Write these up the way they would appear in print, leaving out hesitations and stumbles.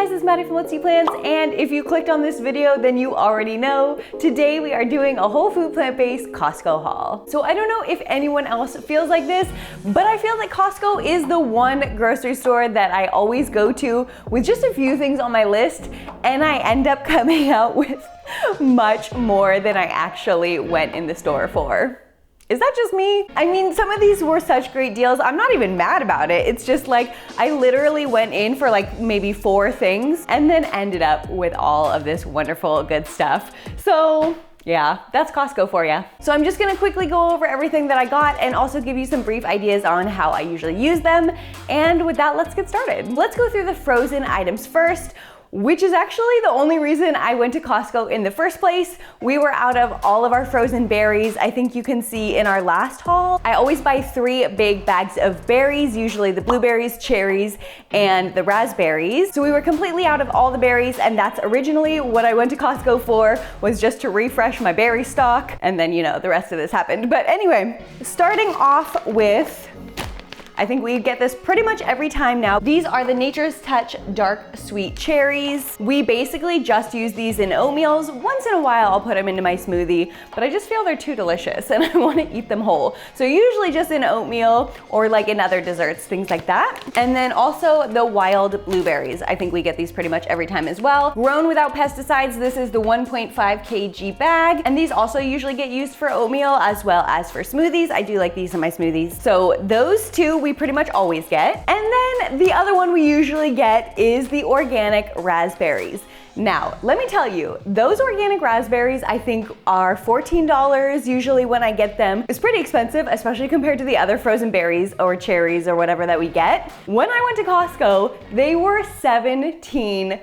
guys, it's Maddie from Let's Eat Plants, and if you clicked on this video, then you already know. Today we are doing a whole food plant-based Costco haul. So I don't know if anyone else feels like this, but I feel like Costco is the one grocery store that I always go to with just a few things on my list, and I end up coming out with much more than I actually went in the store for. Is that just me? I mean, some of these were such great deals. I'm not even mad about it. It's just like, I literally went in for like maybe 4 things and then ended up with all of this wonderful good stuff. So yeah, that's Costco for you. So I'm just gonna quickly go over everything that I got and also give you some brief ideas on how I usually use them. And with that, let's get started. Let's go through the frozen items first, which is actually the only reason I went to Costco in the first place. We were out of all of our frozen berries. I think you can see in our last haul. I always buy 3 big bags of berries, usually the blueberries, cherries, and the raspberries. So we were completely out of all the berries, and that's originally what I went to Costco for, was just to refresh my berry stock. And then, you know, the rest of this happened. But anyway, starting off with, I think we get this pretty much every time now. These are the Nature's Touch Dark Sweet Cherries. We basically just use these in oatmeals. Once in a while I'll put them into my smoothie, but I just feel they're too delicious and I want to eat them whole. So usually just in oatmeal or like in other desserts, things like that. And then also the wild blueberries. I think we get these pretty much every time as well. Grown without pesticides. This is the 1.5 kg bag. And these also usually get used for oatmeal as well as for smoothies. I do like these in my smoothies. So those two we pretty much always get. And then the other one we usually get is the organic raspberries. Now, let me tell you, those organic raspberries I think are $14 usually when I get them. It's pretty expensive, especially compared to the other frozen berries or cherries or whatever that we get. When I went to Costco, they were $17.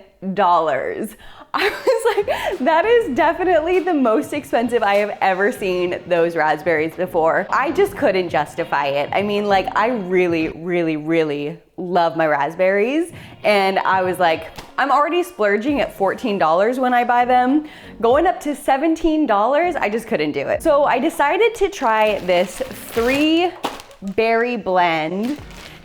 I was like, that is definitely the most expensive I have ever seen those raspberries before. I just couldn't justify it. I mean, like, I really, really, really love my raspberries. And I was like, I'm already splurging at $14 when I buy them. Going up to $17, I just couldn't do it. So I decided to try this 3-berry blend.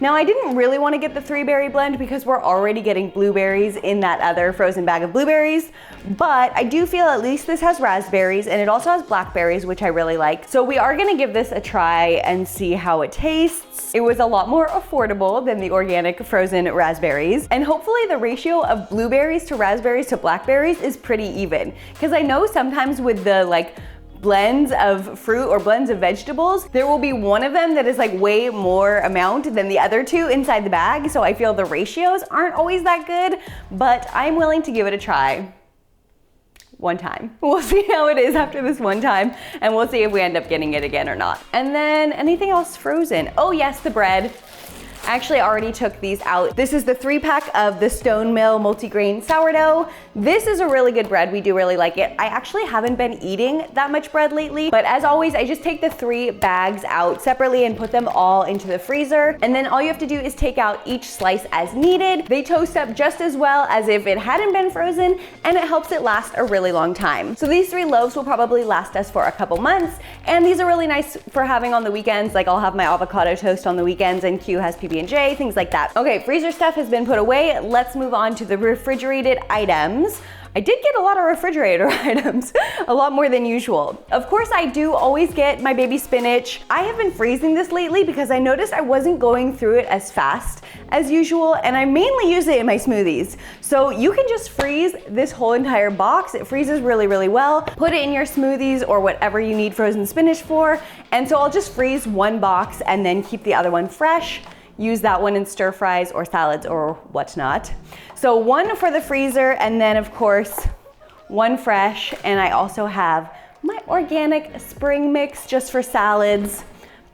Now, I didn't really want to get the 3-berry blend because we're already getting blueberries in that other frozen bag of blueberries, but I do feel at least this has raspberries and it also has blackberries, which I really like. So we are gonna give this a try and see how it tastes. It was a lot more affordable than the organic frozen raspberries, and hopefully the ratio of blueberries to raspberries to blackberries is pretty even. Because I know sometimes with the like blends of fruit or blends of vegetables, there will be one of them that is like way more amount than the other two inside the bag. So I feel the ratios aren't always that good, but I'm willing to give it a try. One time. We'll see how it is after this one time, and we'll see if we end up getting it again or not. And then anything else frozen? Oh yes, the bread. I actually already took these out. This is the 3-pack of the Stone Mill multigrain sourdough. This is a really good bread. We do really like it. I actually haven't been eating that much bread lately, but as always, I just take the 3 bags out separately and put them all into the freezer. And then all you have to do is take out each slice as needed. They toast up just as well as if it hadn't been frozen, and it helps it last a really long time. So these 3 loaves will probably last us for a couple months, and these are really nice for having on the weekends. Like, I'll have my avocado toast on the weekends, and Q has PB&J, things like that. Okay, freezer stuff has been put away. Let's move on to the refrigerated items. I did get a lot of refrigerator items, a lot more than usual. Of course, I do always get my baby spinach. I have been freezing this lately because I noticed I wasn't going through it as fast as usual, and I mainly use it in my smoothies. So you can just freeze this whole entire box. It freezes really, really well. Put it in your smoothies or whatever you need frozen spinach for. And so I'll just freeze 1 box and then keep the other one fresh. Use that one in stir fries or salads or whatnot. So 1 for the freezer, and then of course 1 fresh. And I also have my organic spring mix just for salads.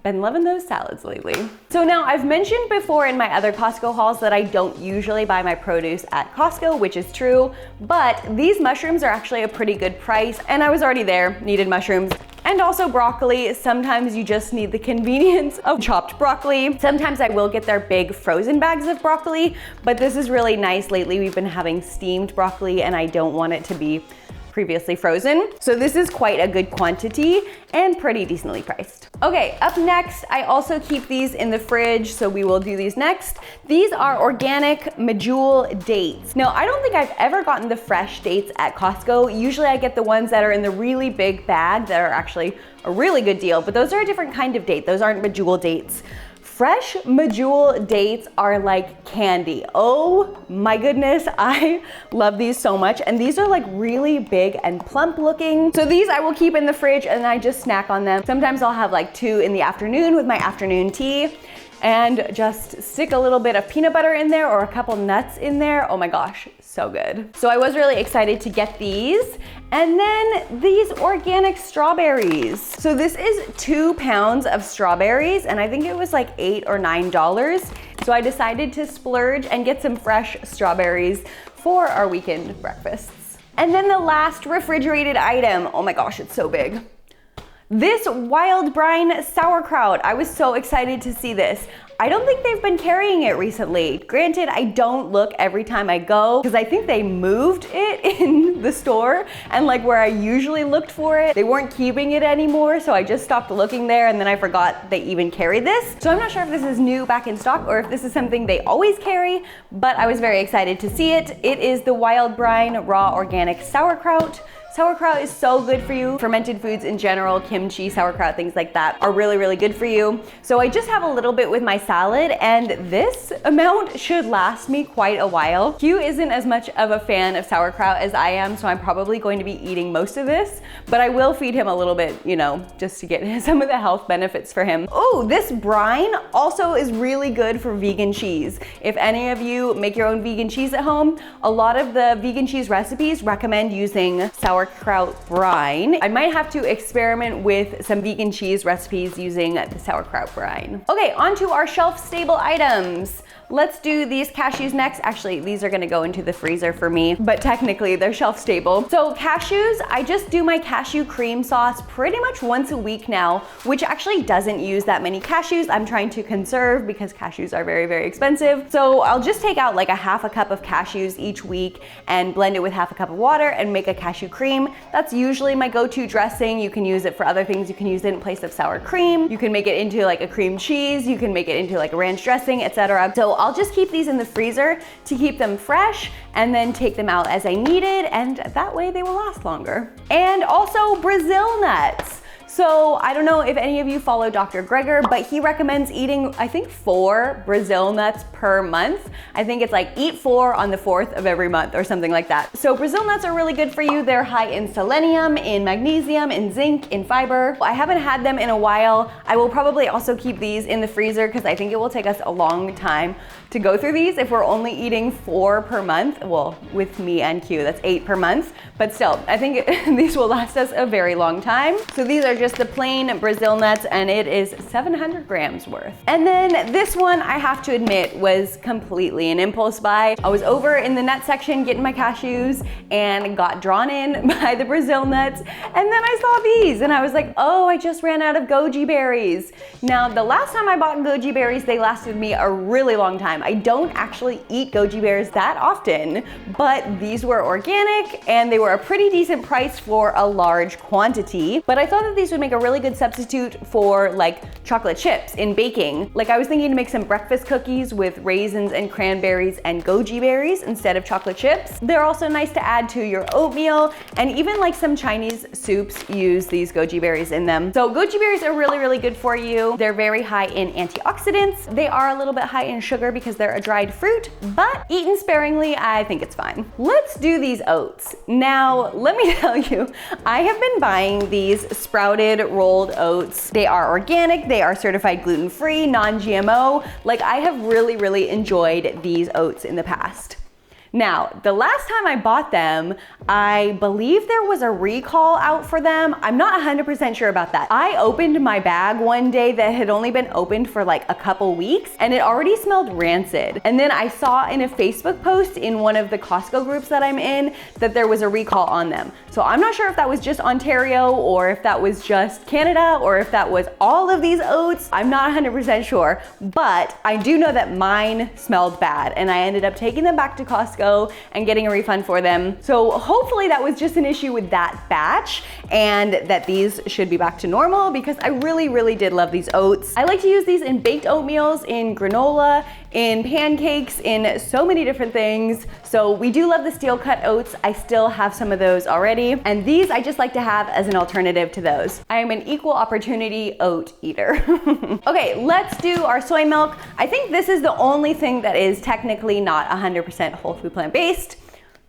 Been loving those salads lately. So now, I've mentioned before in my other Costco hauls that I don't usually buy my produce at Costco, which is true, but these mushrooms are actually a pretty good price, and I was already there, needed mushrooms. And also broccoli. Sometimes you just need the convenience of chopped broccoli. Sometimes I will get their big frozen bags of broccoli, but this is really nice. Lately we've been having steamed broccoli, and I don't want it to be previously frozen. So this is quite a good quantity and pretty decently priced. Okay, up next, I also keep these in the fridge, so we will do these next. These are organic Medjool dates. Now, I don't think I've ever gotten the fresh dates at Costco. Usually I get the ones that are in the really big bag that are actually a really good deal, but those are a different kind of date. Those aren't Medjool dates. Fresh Medjool dates are like candy. Oh my goodness, I love these so much. And these are like really big and plump looking. So these I will keep in the fridge and I just snack on them. Sometimes I'll have like 2 in the afternoon with my afternoon tea and just stick a little bit of peanut butter in there or a couple nuts in there. Oh my gosh, so good. So I was really excited to get these. And then these organic strawberries. So this is 2 pounds of strawberries and I think it was like $8 or $9. So I decided to splurge and get some fresh strawberries for our weekend breakfasts. And then the last refrigerated item, oh my gosh, it's so big. This wild brine sauerkraut. I was so excited to see this. I don't think they've been carrying it recently. Granted, I don't look every time I go because I think they moved it in the store and like where I usually looked for it, they weren't keeping it anymore. So I just stopped looking there and then I forgot they even carried this. So I'm not sure if this is new back in stock or if this is something they always carry, but I was very excited to see it. It is the wild brine raw organic sauerkraut. Sauerkraut is so good for you. Fermented foods in general, kimchi, sauerkraut, things like that are really, really good for you. So I just have a little bit with my salad and this amount should last me quite a while. Hugh isn't as much of a fan of sauerkraut as I am, so I'm probably going to be eating most of this, but I will feed him a little bit, you know, just to get some of the health benefits for him. Oh, this brine also is really good for vegan cheese. If any of you make your own vegan cheese at home, a lot of the vegan cheese recipes recommend using sauerkraut brine. I might have to experiment with some vegan cheese recipes using the sauerkraut brine. Okay, on to our shelf-stable items. Let's do these cashews next. Actually, these are gonna go into the freezer for me, but technically they're shelf stable. So cashews, I just do my cashew cream sauce pretty much once a week now, which actually doesn't use that many cashews. I'm trying to conserve because cashews are very, very expensive. So I'll just take out like a half a cup of cashews each week and blend it with half a cup of water and make a cashew cream. That's usually my go-to dressing. You can use it for other things. You can use it in place of sour cream. You can make it into like a cream cheese. You can make it into like a ranch dressing, etc. So I'll just keep these in the freezer to keep them fresh and then take them out as I need it, and that way they will last longer. And also Brazil nuts. So I don't know if any of you follow Dr. Greger, but he recommends eating, I think 4 Brazil nuts per month. I think it's like eat 4 on the 4th of every month or something like that. So Brazil nuts are really good for you. They're high in selenium, in magnesium, in zinc, in fiber. I haven't had them in a while. I will probably also keep these in the freezer because I think it will take us a long time to go through these if we're only eating 4 per month. Well, with me and Q, that's 8 per month. But still, I think these will last us a very long time. So these are just the plain Brazil nuts and it is 700 grams worth. And then this one, I have to admit, was completely an impulse buy. I was over in the nut section getting my cashews and got drawn in by the Brazil nuts. And then I saw these and I was like, oh, I just ran out of goji berries. Now, the last time I bought goji berries, they lasted me a really long time. I don't actually eat goji berries that often, but these were organic and they were a pretty decent price for a large quantity. But I thought that these would make a really good substitute for like chocolate chips in baking. Like I was thinking to make some breakfast cookies with raisins and cranberries and goji berries instead of chocolate chips. They're also nice to add to your oatmeal, and even like some Chinese soups use these goji berries in them. So goji berries are really, really good for you. They're very high in antioxidants. They are a little bit high in sugar because they're a dried fruit, but eaten sparingly, I think it's fine. Let's do these oats. Now, let me tell you, I have been buying these sprouted rolled oats. They are organic, they are certified gluten-free, non-GMO. Like I have really, really enjoyed these oats in the past. Now, the last time I bought them, I believe there was a recall out for them. I'm not 100% sure about that. I opened my bag one day that had only been opened for like a couple weeks and it already smelled rancid. And then I saw in a Facebook post in one of the Costco groups that I'm in that there was a recall on them. So I'm not sure if that was just Ontario or if that was just Canada or if that was all of these oats. I'm not 100% sure, but I do know that mine smelled bad and I ended up taking them back to Costco Costco and getting a refund for them. So hopefully that was just an issue with that batch and that these should be back to normal because I really, really did love these oats. I like to use these in baked oatmeals, in granola, in pancakes, in so many different things. So we do love the steel cut oats. I still have some of those already. And these I just like to have as an alternative to those. I am an equal opportunity oat eater. Okay, let's do our soy milk. I think this is the only thing that is technically not 100% whole food plant-based.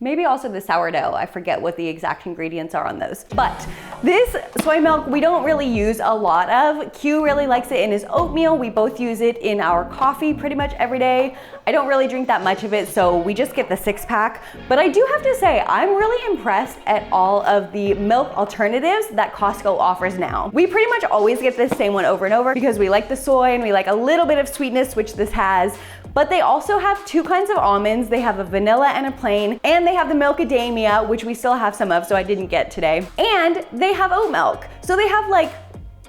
Maybe also the sourdough. I forget what the exact ingredients are on those. But this soy milk, we don't really use a lot of. Q really likes it in his oatmeal. We both use it in our coffee pretty much every day. I don't really drink that much of it, so we just get the 6-pack. But I do have to say, I'm really impressed at all of the milk alternatives that Costco offers now. We pretty much always get the same one over and over because we like the soy and we like a little bit of sweetness, which this has. But they also have 2 kinds of almonds. They have a vanilla and a plain, and they have the milkadamia, which we still have some of, so I didn't get today. And they have oat milk. So they have like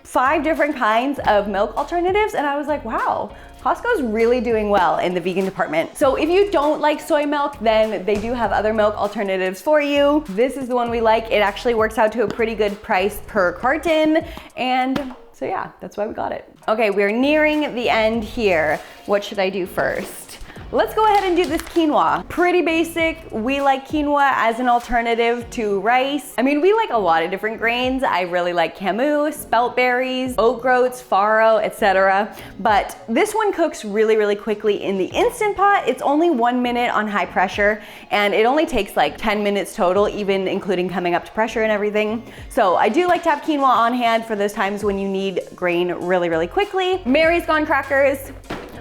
5 different kinds of milk alternatives, and I was like, wow, Costco's really doing well in the vegan department. So if you don't like soy milk, then they do have other milk alternatives for you. This is the one we like. It actually works out to a pretty good price per carton, and so yeah, that's why we got it. Okay, we're nearing the end here. What should I do first? Let's go ahead and do this quinoa. Pretty basic. We like quinoa as an alternative to rice. I mean, we like a lot of different grains. I really like camu, spelt berries, oat groats, farro, etc. But this one cooks really, really quickly in the Instant Pot. It's only 1 minute on high pressure, and it only takes like 10 minutes total, even including coming up to pressure and everything. So I do like to have quinoa on hand for those times when you need grain really, really quickly. Mary's Gone crackers.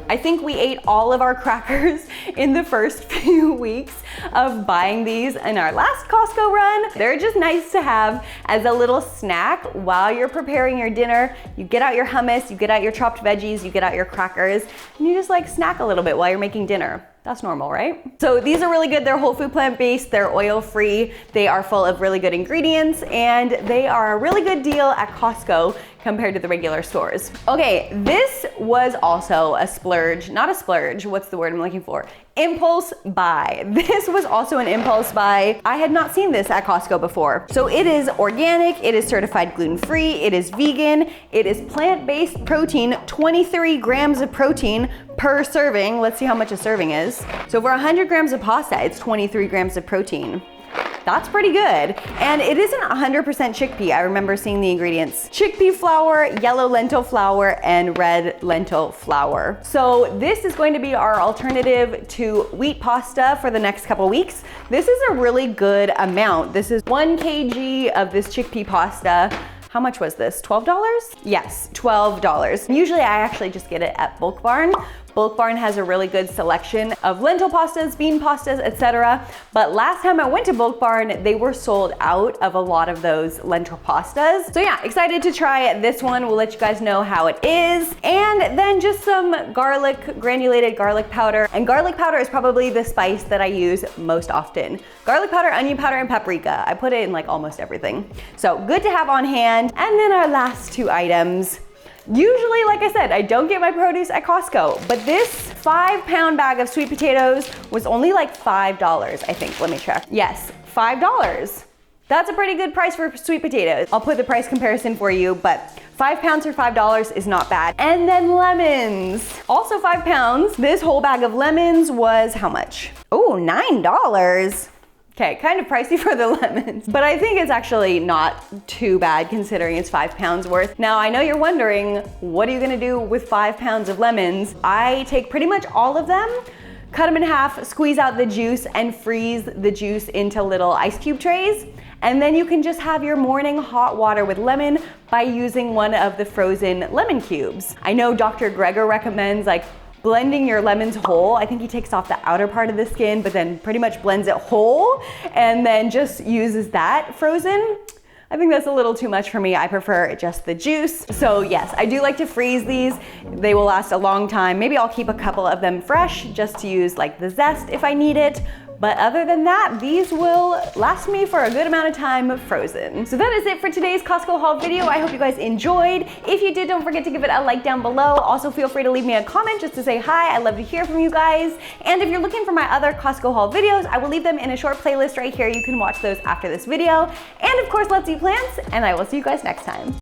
I think we ate all of our crackers in the first few weeks of buying these in our last Costco run. They're just nice to have as a little snack while you're preparing your dinner. You get out your hummus, you get out your chopped veggies, you get out your crackers, and you just like snack a little bit while you're making dinner. That's normal, right? So these are really good. They're whole food plant-based, they're oil-free, they are full of really good ingredients, and they are a really good deal at Costco compared to the regular stores. Okay, this was also a splurge, not a splurge, what's the word I'm looking for? Impulse buy. This was also an impulse buy. I had not seen this at Costco before. So it is organic, it is certified gluten-free, it is vegan, it is plant-based protein, 23 grams of protein per serving. Let's see how much a serving is. So for 100 grams of pasta, it's 23 grams of protein. That's pretty good. And it isn't 100% chickpea. I remember seeing the ingredients. Chickpea flour, yellow lentil flour, and red lentil flour. So this is going to be our alternative to wheat pasta for the next couple weeks. This is a really good amount. This is 1 kg of this chickpea pasta. How much was this? $12? Yes, $12. Usually I actually just get it at Bulk Barn. Bulk Barn has a really good selection of lentil pastas, bean pastas, etc. But last time I went to Bulk Barn, they were sold out of a lot of those lentil pastas. So yeah, excited to try this one. We'll let you guys know how it is. And then just some garlic, granulated garlic powder. And garlic powder is probably the spice that I use most often. Garlic powder, onion powder, and paprika. I put it in like almost everything. So good to have on hand. And then our last 2 items. Usually, like I said, I don't get my produce at Costco, but this 5-pound bag of sweet potatoes was only like $5, I think. Let me check. Yes, $5. That's a pretty good price for sweet potatoes. I'll put the price comparison for you, but 5 pounds for $5 is not bad. And then lemons, also 5 pounds. This whole bag of lemons was how much? Oh, $9. Okay, kind of pricey for the lemons, but I think it's actually not too bad considering it's 5 pounds worth. Now, I know you're wondering, what are you gonna do with 5 pounds of lemons? I take pretty much all of them, cut them in half, squeeze out the juice, and freeze the juice into little ice cube trays. And then you can just have your morning hot water with lemon by using one of the frozen lemon cubes. I know Dr. Greger recommends like blending your lemons whole. I think he takes off the outer part of the skin, but then pretty much blends it whole and then just uses that frozen. I think that's a little too much for me. I prefer just the juice. So yes, I do like to freeze these. They will last a long time. Maybe I'll keep a couple of them fresh just to use like the zest if I need it. But other than that, these will last me for a good amount of time frozen. So that is it for today's Costco haul video. I hope you guys enjoyed. If you did, don't forget to give it a like down below. Also feel free to leave me a comment just to say hi. I love to hear from you guys. And if you're looking for my other Costco haul videos, I will leave them in a short playlist right here. You can watch those after this video. And of course, let's eat plants, and I will see you guys next time.